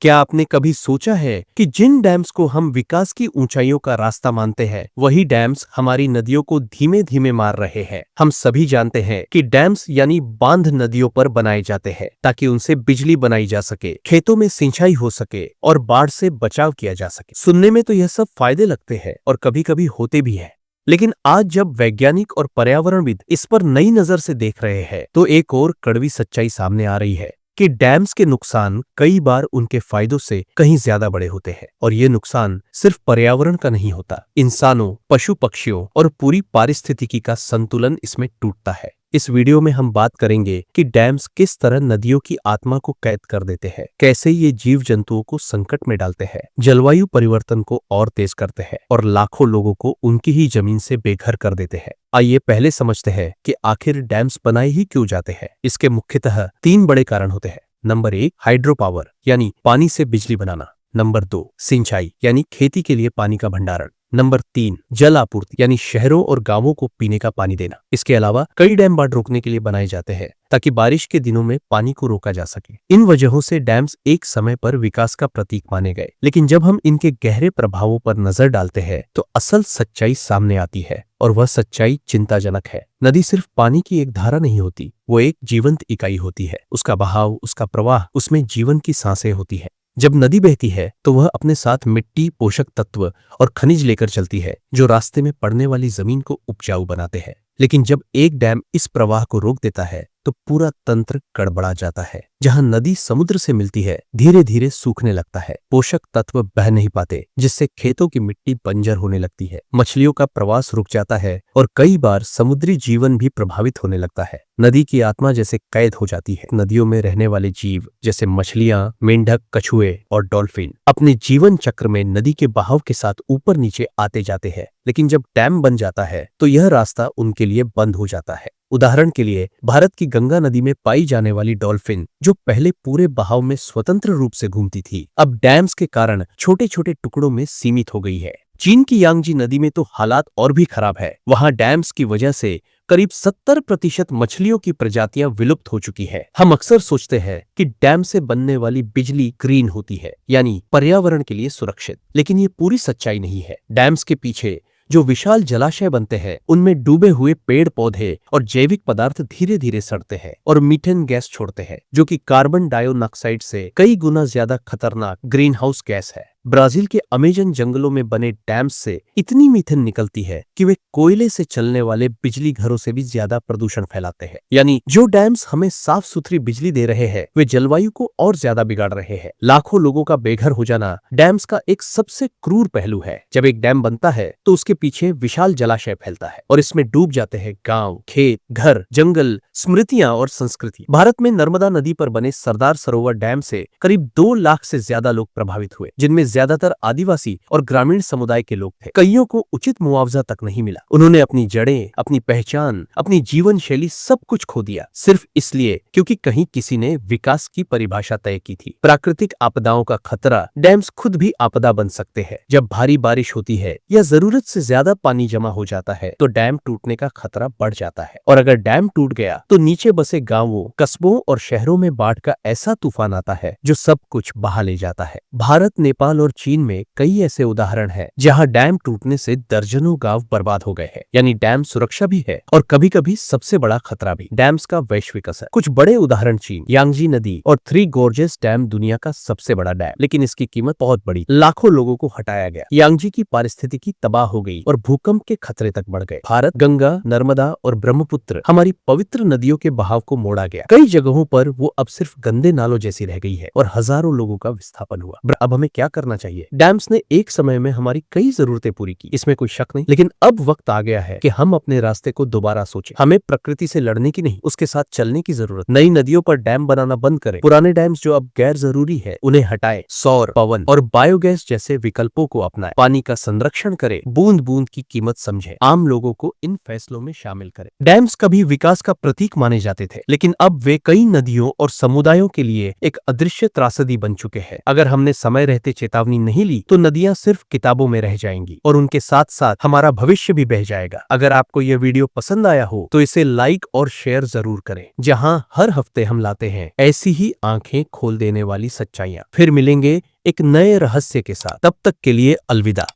क्या आपने कभी सोचा है कि जिन डैम्स को हम विकास की ऊंचाइयों का रास्ता मानते हैं, वही डैम्स हमारी नदियों को धीमे धीमे मार रहे हैं। हम सभी जानते हैं कि डैम्स यानी बांध नदियों पर बनाए जाते हैं ताकि उनसे बिजली बनाई जा सके, खेतों में सिंचाई हो सके और बाढ़ से बचाव किया जा सके। सुनने में तो यह सब फायदे लगते हैं और कभी कभी होते भी हैं। लेकिन आज जब वैज्ञानिक और पर्यावरणविद इस पर नई नजर से देख रहे हैं, तो एक और कड़वी सच्चाई सामने आ रही है कि डैम्स के नुकसान कई बार उनके फायदों से कहीं ज्यादा बड़े होते हैं। और ये नुकसान सिर्फ पर्यावरण का नहीं होता, इंसानों, पशु पक्षियों और पूरी पारिस्थितिकी का संतुलन इसमें टूटता है। इस वीडियो में हम बात करेंगे कि डैम्स किस तरह नदियों की आत्मा को कैद कर देते हैं, कैसे ये जीव जंतुओं को संकट में डालते हैं, जलवायु परिवर्तन को और तेज करते हैं और लाखों लोगों को उनकी ही जमीन से बेघर कर देते हैं। आइए पहले समझते हैं कि आखिर डैम्स बनाए ही क्यों जाते हैं। इसके मुख्यतः 3 बड़े कारण होते हैं। नंबर 1, हाइड्रो पावर यानी पानी से बिजली बनाना। नंबर 2, सिंचाई यानी खेती के लिए पानी का भंडारण। नंबर 3, जल आपूर्ति यानी शहरों और गांवों को पीने का पानी देना। इसके अलावा कई डैम बाढ़ रोकने के लिए बनाए जाते हैं ताकि बारिश के दिनों में पानी को रोका जा सके। इन वजहों से डैम्स एक समय पर विकास का प्रतीक माने गए, लेकिन जब हम इनके गहरे प्रभावों पर नजर डालते हैं तो असल सच्चाई सामने आती है, और वह सच्चाई चिंताजनक है। नदी सिर्फ पानी की एक धारा नहीं होती, वो एक जीवंत इकाई होती है। उसका बहाव, उसका प्रवाह, उसमें जीवन की सांसें होती है। जब नदी बहती है तो वह अपने साथ मिट्टी, पोषक तत्व और खनिज लेकर चलती है, जो रास्ते में पड़ने वाली जमीन को उपजाऊ बनाते हैं। लेकिन जब एक डैम इस प्रवाह को रोक देता है तो पूरा तंत्र गड़बड़ा जाता है। जहां नदी समुद्र से मिलती है, धीरे धीरे सूखने लगता है, पोषक तत्व बह नहीं पाते, जिससे खेतों की मिट्टी बंजर होने लगती है, मछलियों का प्रवास रुक जाता है और कई बार समुद्री जीवन भी प्रभावित होने लगता है। नदी की आत्मा जैसे कैद हो जाती है। नदियों में रहने वाले जीव जैसे मछलियां, मेंढक, कछुए और डॉल्फिन अपने जीवन चक्र में नदी के बहाव के साथ ऊपर नीचे आते जाते हैं, लेकिन जब डैम बन जाता है तो यह रास्ता उनके लिए बंद हो जाता है। उदाहरण के लिए भारत की गंगा नदी में पाई जाने वाली डॉल्फिन, जो पहले पूरे बहाव में स्वतंत्र रूप से घूमती थी, अब डैम्स के कारण छोटे छोटे टुकड़ों में सीमित हो गई है। चीन की यांगजी नदी में तो हालात और भी खराब है। वहां डैम्स की वजह से करीब 70% मछलियों की प्रजातियां विलुप्त हो चुकी है। हम अक्सर सोचते हैं कि डैम से बनने वाली बिजली ग्रीन होती है, यानी पर्यावरण के लिए सुरक्षित, लेकिन ये पूरी सच्चाई नहीं है। डैम्स के पीछे जो विशाल जलाशय बनते हैं, उनमें डूबे हुए पेड़ पौधे और जैविक पदार्थ धीरे धीरे सड़ते हैं और मीथेन गैस छोड़ते हैं, जो कि कार्बन डाइऑक्साइड से कई गुना ज्यादा खतरनाक ग्रीन हाउस गैस है। ब्राजील के अमेजन जंगलों में बने डैम्स से इतनी मीथेन निकलती है कि वे कोयले से चलने वाले बिजली घरों से भी ज्यादा प्रदूषण फैलाते हैं। यानी जो डैम्स हमें साफ सुथरी बिजली दे रहे हैं, वे जलवायु को और ज्यादा बिगाड़ रहे हैं। लाखों लोगों का बेघर हो जाना डैम्स का एक सबसे क्रूर पहलू है। जब एक डैम बनता है तो उसके पीछे विशाल जलाशय फैलता है और इसमें डूब जाते हैं गांव, खेत, घर, जंगल, स्मृतियां और संस्कृति। भारत में नर्मदा नदी पर बने सरदार सरोवर डैम से करीब 2 लाख से ज्यादा लोग प्रभावित हुए, जिनमें ज्यादातर आदिवासी और ग्रामीण समुदाय के लोग थे। कईयों को उचित मुआवजा तक नहीं मिला। उन्होंने अपनी जड़ें, अपनी पहचान, अपनी जीवन शैली सब कुछ खो दिया, सिर्फ इसलिए क्योंकि कहीं किसी ने विकास की परिभाषा तय की थी। प्राकृतिक आपदाओं का खतरा, डैम्स खुद भी आपदा बन सकते हैं। जब भारी बारिश होती है या जरूरत से ज्यादा पानी जमा हो जाता है तो डैम टूटने का खतरा बढ़ जाता है, और अगर डैम टूट गया तो नीचे बसे गांवों, कस्बों और शहरों में बाढ़ का ऐसा तूफान आता है जो सब कुछ बहा ले जाता है। भारत, नेपाल और चीन में कई ऐसे उदाहरण हैं जहां डैम टूटने से दर्जनों गांव बर्बाद हो गए हैं। यानी डैम सुरक्षा भी है और कभी कभी सबसे बड़ा खतरा भी। डैम्स का वैश्विक असर, कुछ बड़े उदाहरण चीन, यांगजी नदी और 3 गोर्जेस डैम दुनिया का सबसे बड़ा डैम, लेकिन इसकी कीमत बहुत बड़ी। लाखों लोगों को हटाया गया, यांगजी की पारिस्थितिकी तबाह हो गई और भूकंप के खतरे तक बढ़ गए। भारत, गंगा, नर्मदा और ब्रह्मपुत्र, हमारी पवित्र नदियों के बहाव को मोड़ा गया। कई जगहों पर वो अब सिर्फ गंदे नालों जैसी रह गई है और हजारों लोगों का विस्थापन हुआ। अब हमें क्या करना चाहिए? डैम्स ने एक समय में हमारी कई जरूरतें पूरी की, इसमें कोई शक नहीं, लेकिन अब वक्त आ गया है कि हम अपने रास्ते को दोबारा सोचें। हमें प्रकृति से लड़ने की नहीं, उसके साथ चलने की जरूरत। नई नदियों पर डैम बनाना बंद करें, पुराने डैम्स जो अब गैर जरूरी है उन्हें हटाएं, सौर, पवन और बायोगैस जैसे विकल्पों को अपनाएं, पानी का संरक्षण करें, बूंद बूंद की कीमत समझें, आम लोगों को इन फैसलों में शामिल करें। डैम्स कभी विकास का प्रतीक माने जाते थे, लेकिन अब वे कई नदियों और समुदायों के लिए एक अदृश्य त्रासदी बन चुके हैं। अगर हमने समय रहते चेतावनी चेतावनी नहीं ली तो नदियां सिर्फ किताबों में रह जाएंगी और उनके साथ साथ हमारा भविष्य भी बह जाएगा। अगर आपको यह वीडियो पसंद आया हो तो इसे लाइक और शेयर जरूर करें, जहां हर हफ्ते हम लाते हैं ऐसी ही आंखें खोल देने वाली सच्चाइयां। फिर मिलेंगे एक नए रहस्य के साथ, तब तक के लिए अलविदा।